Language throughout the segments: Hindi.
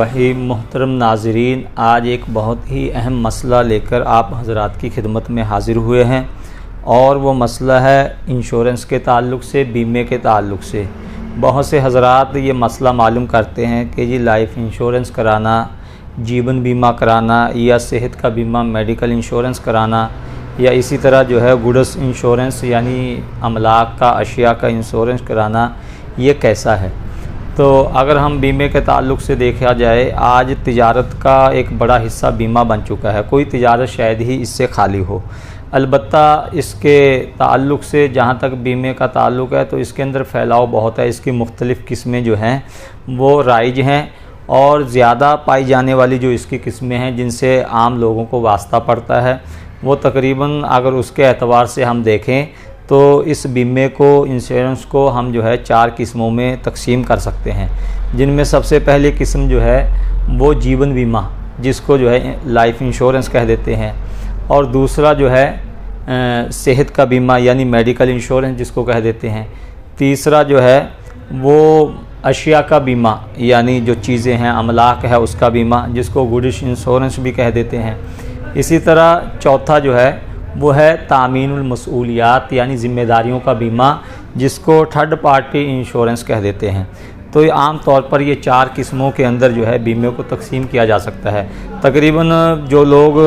वही मोहतरम नाज़रीन, आज एक बहुत ही अहम मसला लेकर आप हज़रात की खिदमत में हाज़िर हुए हैं और वो मसला है इंश्योरेंस के ताल्लुक़ से, बीमे के ताल्लुक़ से। बहुत से हज़रात ये मसला मालूम करते हैं कि जी लाइफ इंश्योरेंस कराना, जीवन बीमा कराना या सेहत का बीमा मेडिकल इंश्योरेंस कराना या इसी तरह जो है गुड्स इंश्योरेंस यानी अमलाक का, अशिया का इंश्योरेंस कराना, ये कैसा है। तो अगर हम बीमे के ताल्लुक़ से देखा जाए, आज तिजारत का एक बड़ा हिस्सा बीमा बन चुका है। कोई तिजारत शायद ही इससे खाली हो। अलबत्ता इसके ताल्लुक़ से जहाँ तक बीमे का ताल्लुक़ है तो इसके अंदर फैलाव बहुत है। इसकी मुख्तलिफ़ किस्में जो हैं वो राइज हैं और ज़्यादा पाई जाने वाली जो इसकी किस्में हैं जिनसे आम लोगों को वास्ता पड़ता है, वो तकरीबन अगर उसके एतबार से हम देखें तो इस बीमे को, इंश्योरेंस को हम जो है 4 किस्मों में तकसीम कर सकते हैं। जिनमें सबसे पहली किस्म जो है वो जीवन बीमा, जिसको जो है लाइफ इंश्योरेंस कह देते हैं, और दूसरा जो है सेहत का बीमा यानी मेडिकल इंश्योरेंस जिसको कह देते हैं। तीसरा जो है वो अशिया का बीमा यानी जो चीज़ें हैं, अमलाक है उसका बीमा, जिसको गुड्स इंश्योरेंस भी कह देते हैं। इसी तरह चौथा जो है वो है तामीनुल मसूलियात यानी ज़िम्मेदारियों का बीमा, जिसको थर्ड पार्टी इंश्योरेंस कह देते हैं। तो ये आम तौर पर ये 4 किस्मों के अंदर जो है बीमे को तकसीम किया जा सकता है। तकरीबन जो लोग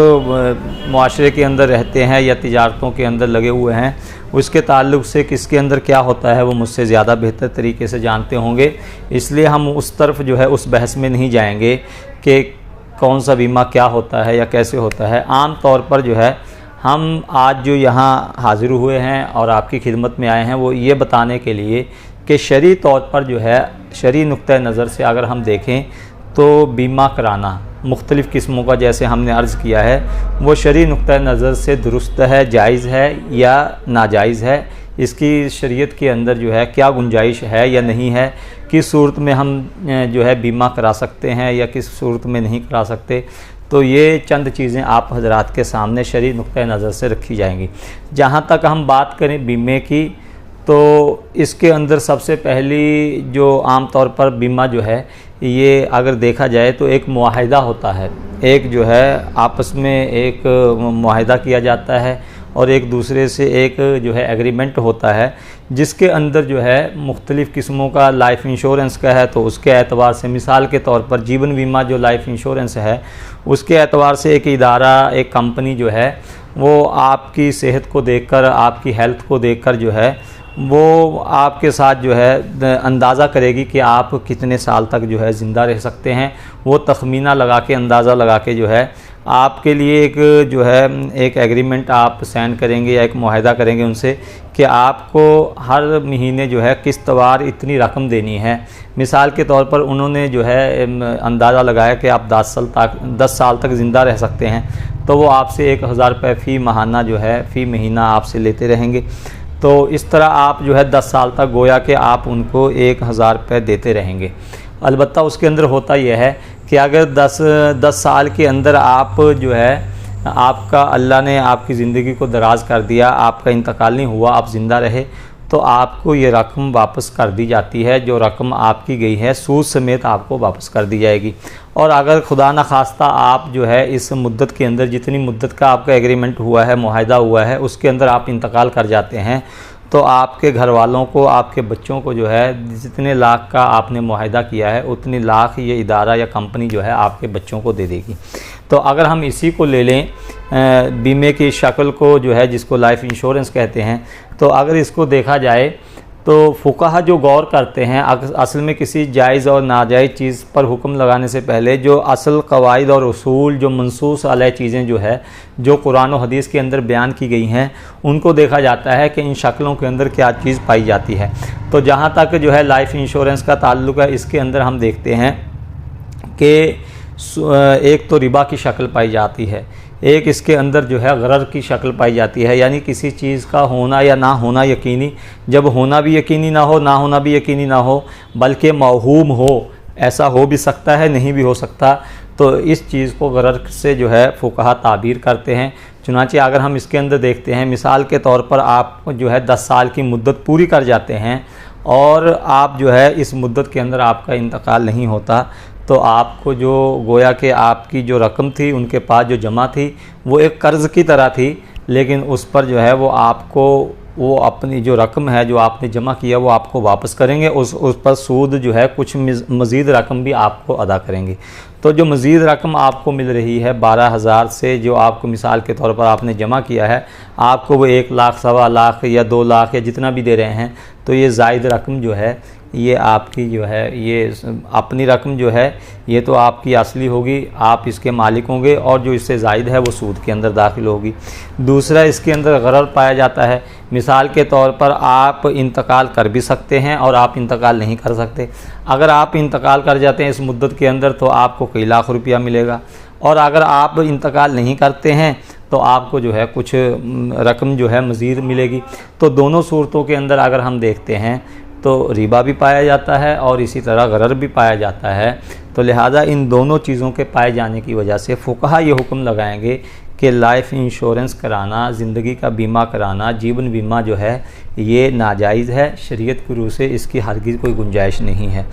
मुआशरे के अंदर रहते हैं या तिजारतों के अंदर लगे हुए हैं, उसके ताल्लुक़ से किसके अंदर क्या होता है वो मुझसे ज़्यादा बेहतर तरीके से जानते होंगे। इसलिए हम उस तरफ जो है उस बहस में नहीं जाएंगे कि कौन सा बीमा क्या होता है या कैसे होता है। आम तौर पर जो है हम आज जो यहाँ हाज़िर हुए हैं और आपकी खिदमत में आए हैं वो ये बताने के लिए कि शरई तौर पर जो है, शरई नुक्ता नज़र से अगर हम देखें तो बीमा कराना मुख्तलिफ़ किस्मों का, जैसे हमने अर्ज़ किया है, वो शरई नुक्ता नज़र से दुरुस्त है, जायज़ है या नाजायज़ है। इसकी शरीयत के अंदर जो है क्या गुंजाइश है या नहीं है, किस सूरत में हम जो है बीमा करा सकते हैं या किस सूरत में नहीं करा सकते। तो ये चंद चीज़ें आप हज़रात के सामने शरई नुक्ता नज़र से रखी जाएंगी। जहाँ तक हम बात करें बीमे की, तो इसके अंदर सबसे पहली जो आम तौर पर बीमा जो है, ये अगर देखा जाए तो एक मुआहिदा होता है। एक जो है आपस में एक मुआहिदा किया जाता है और एक दूसरे से एक जो है एग्रीमेंट होता है, जिसके अंदर जो है मुख्तलिफ़ किस्मों का लाइफ इंश्योरेंस का है तो उसके एतबार से, मिसाल के तौर पर जीवन बीमा जो लाइफ इंश्योरेंस है उसके एतबार से एक इदारा, एक कंपनी जो है वो आपकी सेहत को देखकर, आपकी हेल्थ को देखकर जो है वो आपके साथ जो है अंदाज़ा करेगी कि आप कितने साल तक जो है ज़िंदा रह सकते हैं। वो तखमीना लगा के, अंदाज़ा लगा के जो है आपके लिए एक जो है एक एग्रीमेंट आप साइन करेंगे या एक मुआहिदा करेंगे उनसे कि आपको हर महीने जो है किस्तवार इतनी रकम देनी है। मिसाल के तौर पर उन्होंने जो है अंदाज़ा लगाया कि आप 10 साल तक ज़िंदा रह सकते हैं, तो वो आपसे 1000 रुपये फ़ी माहाना जो है, फ़ी महीना आपसे लेते रहेंगे। तो इस तरह आप जो है 10 साल तक गोया कि आप उनको 1000 रुपये देते रहेंगे। अलबत्ता उसके अंदर होता यह है कि अगर 10 साल के अंदर आप जो है, आपका अल्लाह ने आपकी ज़िंदगी को दराज़ कर दिया, आपका इंतकाल नहीं हुआ, आप ज़िंदा रहे, तो आपको ये रकम वापस कर दी जाती है। जो रकम आपकी गई है सूद समेत आपको वापस कर दी जाएगी। और अगर खुदा न खास्ता आप जो है इस मुद्दत के अंदर, जितनी मुद्दत का आपका एग्रीमेंट हुआ है, मुआहिदा हुआ है, उसके अंदर आप इंतकाल कर जाते हैं, तो आपके घर वालों को, आपके बच्चों को जो है जितने लाख का आपने मुआहिदा किया है उतनी लाख ये इदारा या कंपनी जो है आपके बच्चों को दे देगी। तो अगर हम इसी को ले लें, बीमे की शक्ल को जो है, जिसको लाइफ इंश्योरेंस कहते हैं, तो अगर इसको देखा जाए तो फुकाहा जो गौर करते हैं, असल में किसी जायज़ और नाजायज़ चीज़ पर हुक्म लगाने से पहले जो असल कवायद और उसूल, जो मनसूस अलह चीज़ें जो है, जो कुरान और हदीस के अंदर बयान की गई हैं, उनको देखा जाता है कि इन शक्लों के अंदर क्या चीज़ पाई जाती है। तो जहाँ तक जो है लाइफ इंश्योरेंस का ताल्लुक़ है, इसके अंदर हम देखते हैं कि एक तो रिबा की शक्ल पाई जाती है, एक इसके अंदर जो है गरर की शक्ल पाई जाती है, यानी किसी चीज़ का होना या ना होना यकीनी, जब होना भी यकीनी ना हो, ना होना भी यकीनी ना हो, बल्कि मौहूम हो, ऐसा हो भी सकता है, नहीं भी हो सकता। तो इस चीज़ को गरर से जो है फुक़हा ताबीर करते हैं। चुनांचे अगर हम इसके अंदर देखते हैं, मिसाल के तौर पर आप जो है 10 साल की मुद्दत पूरी कर जाते हैं और आप जो है इस मुद्दत के अंदर आपका इंतकाल नहीं होता, तो आपको जो गोया कि आपकी जो रकम थी उनके पास जो जमा थी वो एक कर्ज़ की तरह थी, लेकिन उस पर जो है वो आपको वो अपनी जो रकम है जो आपने जमा किया वो आपको वापस करेंगे, उस पर सूद जो है कुछ मज़ीद रकम भी आपको अदा करेंगे। तो जो मज़ीद रकम आपको मिल रही है 12,000 से, जो आपको मिसाल के तौर पर आपने जमा किया है, आपको वो 1 लाख, 1.25 लाख या 2 लाख या जितना भी दे रहे हैं, तो ये ज़ायद रकम जो है ये आपकी जो है ये अपनी रकम जो है ये तो आपकी असली होगी, आप इसके मालिक होंगे, और जो इससे ज़ायद है वो सूद के अंदर दाखिल होगी। दूसरा, इसके अंदर गरर पाया जाता है। मिसाल के तौर पर आप इंतकाल कर भी सकते हैं और आप इंतकाल नहीं कर सकते। अगर आप इंतकाल कर जाते हैं इस मुद्दत के अंदर तो आपको कई लाख रुपया मिलेगा, और अगर आप इंतकाल नहीं करते हैं तो आपको जो है कुछ रकम जो है मज़ीद मिलेगी। तो दोनों सूरतों के अंदर अगर हम देखते हैं तो रिबा भी पाया जाता है और इसी तरह गरर भी पाया जाता है। तो लिहाजा इन दोनों चीज़ों के पाए जाने की वजह से फ़ुक़हा ये हुक्म लगाएंगे कि लाइफ इंश्योरेंस कराना, ज़िंदगी का बीमा कराना, जीवन बीमा जो है ये नाजायज़ है। शरीयत की रूह से इसकी हरगिज़ कोई गुंजाइश नहीं है।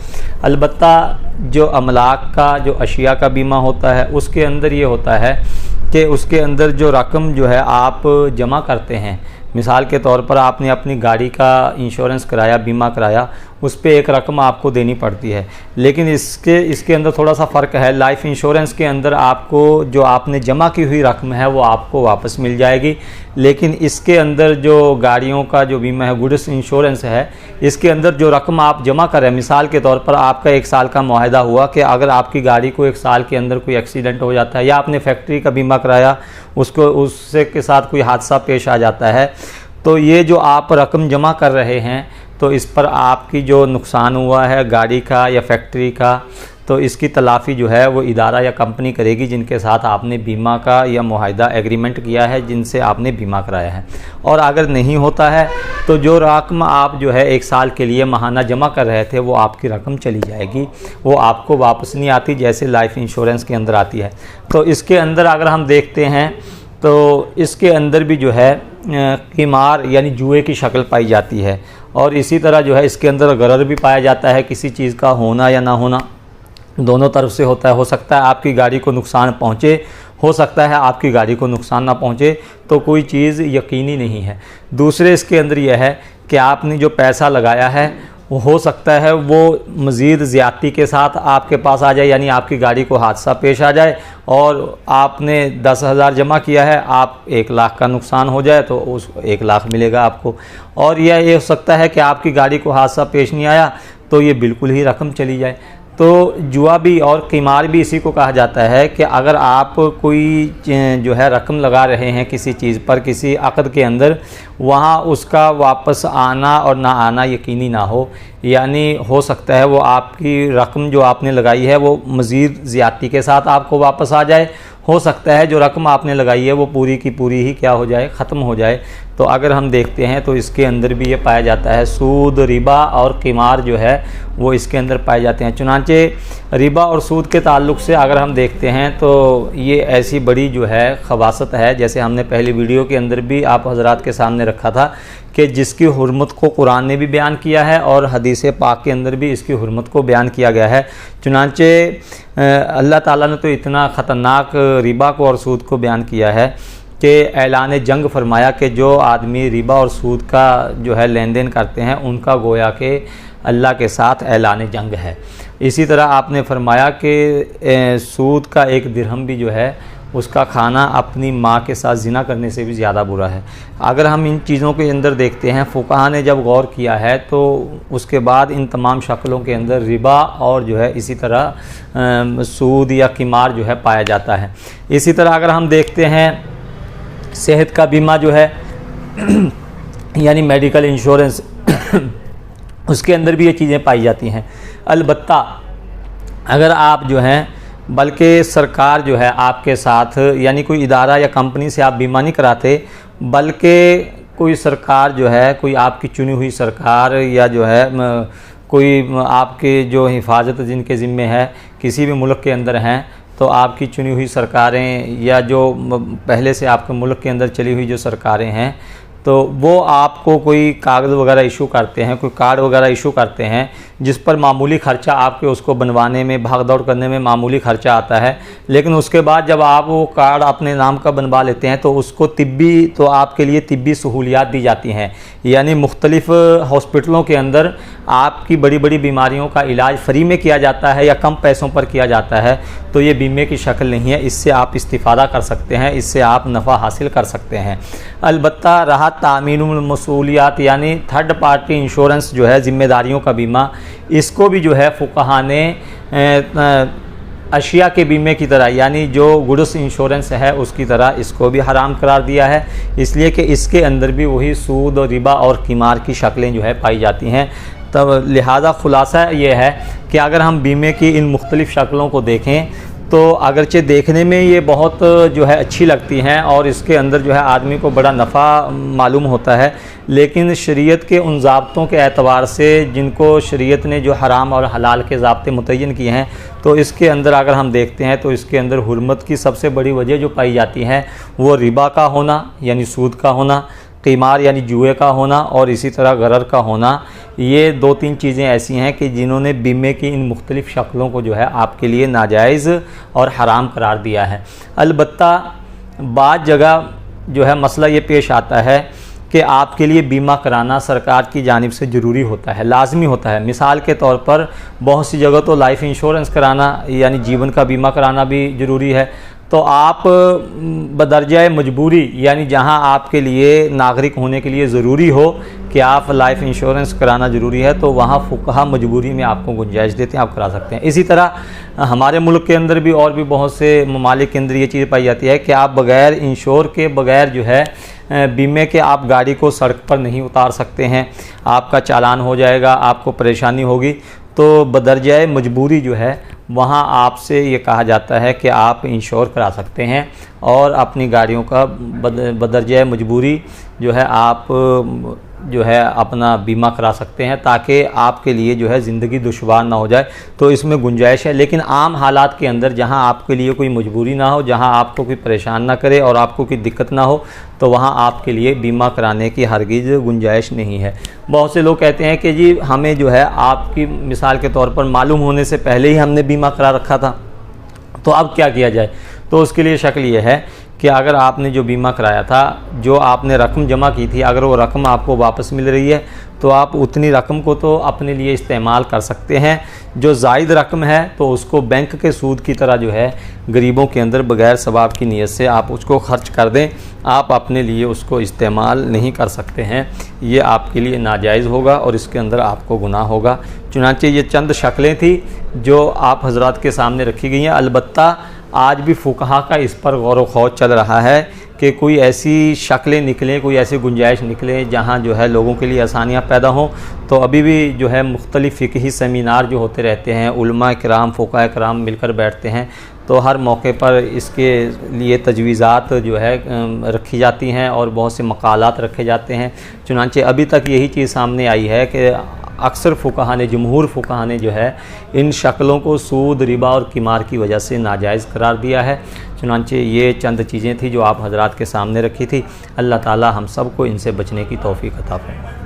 अलबत्ता जो अमलाक का, जो अशिया का बीमा होता है उसके अंदर ये होता है कि उसके अंदर जो रकम जो है आप जमा करते हैं, मिसाल के तौर पर आपने अपनी गाड़ी का इंश्योरेंस कराया, बीमा कराया, उस पर एक रकम आपको देनी पड़ती है। लेकिन इसके अंदर थोड़ा सा फ़र्क है। लाइफ इंश्योरेंस के अंदर आपको जो आपने जमा की हुई रकम है वो आपको वापस मिल जाएगी, लेकिन इसके अंदर जो गाड़ियों का जो बीमा है, गुड्स इंश्योरेंस है, इसके अंदर जो रकम आप जमा करें, मिसाल के तौर पर आपका 1 साल का मुआहदा हुआ कि अगर आपकी गाड़ी को 1 साल के अंदर कोई एक्सीडेंट हो जाता है या आपने फैक्ट्री का बीमा कराया उससे के साथ कोई हादसा पेश आ जाता है, तो ये जो आप रकम जमा कर रहे हैं तो इस पर आपकी जो नुकसान हुआ है गाड़ी का या फैक्ट्री का, तो इसकी तलाफ़ी जो है वो इदारा या कंपनी करेगी जिनके साथ आपने बीमा का या मुआहदा एग्रीमेंट किया है, जिनसे आपने बीमा कराया है। और अगर नहीं होता है तो जो रकम आप जो है 1 साल के लिए माहाना जमा कर रहे थे वो आपकी रकम चली जाएगी, वो आपको वापस नहीं आती जैसे लाइफ इंश्योरेंस के अंदर आती है। तो इसके अंदर अगर हम देखते हैं तो इसके अंदर भी जो है क़िमार यानी जुए की शक्ल पाई जाती है, और इसी तरह जो है इसके अंदर गरर भी पाया जाता है। किसी चीज़ का होना या ना होना दोनों तरफ से होता है। हो सकता है आपकी गाड़ी को नुकसान पहुँचे, हो सकता है आपकी गाड़ी को नुकसान ना पहुँचे, तो कोई चीज़ यकीनी नहीं है। दूसरे इसके अंदर यह है कि आपने जो पैसा लगाया है वो हो सकता है वो मज़ीद ज़्यादती के साथ आपके पास आ जाए, यानी आपकी गाड़ी को हादसा पेश आ जाए और आपने 10,000 जमा किया है, आप 1 लाख का नुकसान हो जाए तो उस 1 लाख मिलेगा आपको। और यह हो सकता है कि आपकी गाड़ी को हादसा पेश नहीं आया तो ये बिल्कुल ही रकम चली जाए। तो जुआ भी और क़िमार भी इसी को कहा जाता है कि अगर आप कोई जो है रकम लगा रहे हैं किसी चीज़ पर, किसी अक़द के अंदर, वहाँ उसका वापस आना और ना आना यकीनी ना हो, यानी हो सकता है वो आपकी रकम जो आपने लगाई है वो मज़ीद ज़्यादती के साथ आपको वापस आ जाए, हो सकता है जो रकम आपने लगाई है वो पूरी की पूरी ही क्या हो जाए, ख़त्म हो जाए। तो अगर हम देखते हैं तो इसके अंदर भी ये पाया जाता है, सूद, रिबा और क़िमार जो है वो इसके अंदर पाए जाते हैं। चुनांचे रिबा और सूद के ताल्लुक़ से अगर हम देखते हैं तो ये ऐसी बड़ी जो है ख़बासत है, जैसे हमने पहली वीडियो के अंदर भी आप हज़रात के सामने रखा था कि जिसकी हुर्मत को कुरान ने भी बयान किया है और हदीस पाक के अंदर भी इसकी हुर्मत को बयान किया गया है। चुनांचे अल्लाह ताला ने तो इतना ख़तरनाक रिबा को और सूद को बयान किया है कि ऐलान जंग फरमाया कि जो आदमी रिबा और सूद का जो है लेन देन करते हैं उनका गोया के अल्लाह के साथ ऐलान जंग है। इसी तरह आपने फरमाया कि सूद का 1 दिरहम भी जो है उसका खाना अपनी माँ के साथ ज़िना करने से भी ज़्यादा बुरा है। अगर हम इन चीज़ों के अंदर देखते हैं, फ़ुक़हा ने जब गौर किया है तो उसके बाद इन तमाम शक्लों के अंदर रिबा और जो है इसी तरह सूद या क़िमार जो है पाया जाता है। इसी तरह अगर हम देखते हैं सेहत का बीमा जो है यानी मेडिकल इंश्योरेंस उसके अंदर भी ये चीज़ें पाई जाती हैं। अलबत्ता अगर आप जो हैं, बल्कि सरकार जो है आपके साथ, यानी कोई इदारा या कंपनी से आप बीमा नहीं कराते, बल्कि कोई सरकार जो है, कोई आपकी चुनी हुई सरकार या जो है कोई आपके जो हिफाजत जिनके ज़िम्मे है किसी भी मुल्क के अंदर हैं, तो आपकी चुनी हुई सरकारें या जो पहले से आपके मुल्क के अंदर चली हुई जो सरकारें हैं, तो वो आपको कोई कागज़ वगैरह इशू करते हैं, कोई कार्ड वगैरह इशू करते हैं जिस पर मामूली ख़र्चा आपके उसको बनवाने में, भाग दौड़ करने में मामूली ख़र्चा आता है, लेकिन उसके बाद जब आप वो कार्ड अपने नाम का बनवा लेते हैं तो उसको तो आपके लिए तिब्बी सहूलियात दी जाती हैं। यानी मुख्तलिफ़ हॉस्पिटलों के अंदर आपकी बड़ी बड़ी बीमारियों का इलाज फ्री में किया जाता है या कम पैसों पर किया जाता है। तो ये बीमे की शक्ल नहीं है, इससे आप इस्तिफ़ादा कर सकते हैं, इससे आप नफ़ा हासिल कर सकते हैं। अलबत्ता रहा तामीनुल मसूलियात यानी थर्ड पार्टी इंश्योरेंस जो है, ज़िम्मेदारियों का बीमा, इसको भी जो है फुक़हा ने अशिया के बीमे की तरह यानी जो गुड्स इंश्योरेंस है उसकी तरह इसको भी हराम करार दिया है, इसलिए कि इसके अंदर भी वही सूद और रिबा और कीमार की शक्लें जो है पाई जाती हैं। तब लिहाजा ख़ुलासा ये है कि अगर हम बीमे की इन मुख्तलिफ़ शक्लों को देखें तो अगरचे देखने में ये बहुत जो है अच्छी लगती हैं और इसके अंदर जो है आदमी को बड़ा नफ़ा मालूम होता है, लेकिन शरीयत के उन ज़ाब्तों के एतबार से जिनको शरीयत ने जो हराम और हलाल के ज़ाब्ते मुतय्यन किए हैं, तो इसके अंदर अगर हम देखते हैं तो इसके अंदर हुर्मत की सबसे बड़ी वजह जो पाई जाती है वो रिबा का होना यानी सूद का होना, कीमार यानी जुए का होना और इसी तरह गरर का होना। ये 2-3 चीज़ें ऐसी हैं कि जिन्होंने बीमे की इन मुख्तलिफ़ शक्लों को जो है आपके लिए नाजायज़ और हराम करार दिया है। अलबत्ता बाद जगह जो है मसला ये पेश आता है कि आपके लिए बीमा कराना सरकार की जानिब से ज़रूरी होता है, लाजमी होता है। मिसाल के तौर पर बहुत सी जगह तो लाइफ इंश्योरेंस कराना यानी जीवन का बीमा कराना भी ज़रूरी है। तो आप बदरजाए मजबूरी यानी जहां आपके लिए नागरिक होने के लिए ज़रूरी हो कि आप लाइफ इंश्योरेंस कराना ज़रूरी है, तो वहाँ फुक़हा मजबूरी में आपको गुंजाइश देते हैं, आप करा सकते हैं। इसी तरह हमारे मुल्क के अंदर भी और भी बहुत से ममालिक के अंदर ये चीज़ पाई जाती है कि आप बग़ैर इंश्योर के बग़ैर जो है बीमे के आप गाड़ी को सड़क पर नहीं उतार सकते हैं, आपका चालान हो जाएगा, आपको परेशानी होगी। तो बदरजाए मजबूरी जो है वहाँ आपसे ये कहा जाता है कि आप इंश्योर करा सकते हैं और अपनी गाड़ियों का बदरजाए मजबूरी जो है आप जो है अपना बीमा करा सकते हैं ताकि आपके लिए जो है ज़िंदगी दुश्वार ना हो जाए। तो इसमें गुंजाइश है, लेकिन आम हालात के अंदर जहां आपके लिए कोई मजबूरी ना हो, जहां आपको कोई परेशान ना करे और आपको कोई दिक्कत ना हो, तो वहां आपके लिए बीमा कराने की हरगिज़ गुंजाइश नहीं है। बहुत से लोग कहते हैं कि जी हमें जो है आपकी मिसाल के तौर पर मालूम होने से पहले ही हमने बीमा करा रखा था, तो अब क्या किया जाए। तो उसके लिए शक्ल ये है कि अगर आपने जो बीमा कराया था, जो आपने रकम जमा की थी, अगर वो रकम आपको वापस मिल रही है तो आप उतनी रकम को तो अपने लिए इस्तेमाल कर सकते हैं। जो ज़ायद रकम है तो उसको बैंक के सूद की तरह जो है गरीबों के अंदर बग़ैर सवाब की नीयत से आप उसको खर्च कर दें, आप अपने लिए उसको इस्तेमाल नहीं कर सकते हैं। ये आपके लिए नाजायज़ होगा और इसके अंदर आपको गुनाह होगा। चुनांचे ये चंद शक्लें थी जो आप हजरात के सामने रखी गई हैं। अलबत्ता आज भी फुक़हा का इस पर गौर व खौज चल रहा है कि कोई ऐसी शक्लें निकलें, कोई ऐसी गुंजाइश निकले जहां जो है लोगों के लिए आसानियां पैदा हों। तो अभी भी जो है मुख्तलिफ़ फ़िक़ही सेमिनार जो होते रहते हैं, उलमा किराम फ़ुक़हा किराम मिलकर बैठते हैं, तो हर मौके पर इसके लिए तजवीज़ात जो है रखी जाती हैं और बहुत से मक़ालात रखे जाते हैं। चुनांचे अभी तक यही चीज़ सामने आई है कि अक्सर फ़ुक़हा ने, जमहूर फ़ुक़हा ने जो है इन शक्लों को सूद, रिबा और कीमार की वजह से नाजायज़ करार दिया है। चुनांचे ये चंद चीज़ें थी जो आप हजरात के सामने रखी थी। अल्लाह ताला हम सब को इनसे बचने की तौफ़ीक़ अता फरमाए।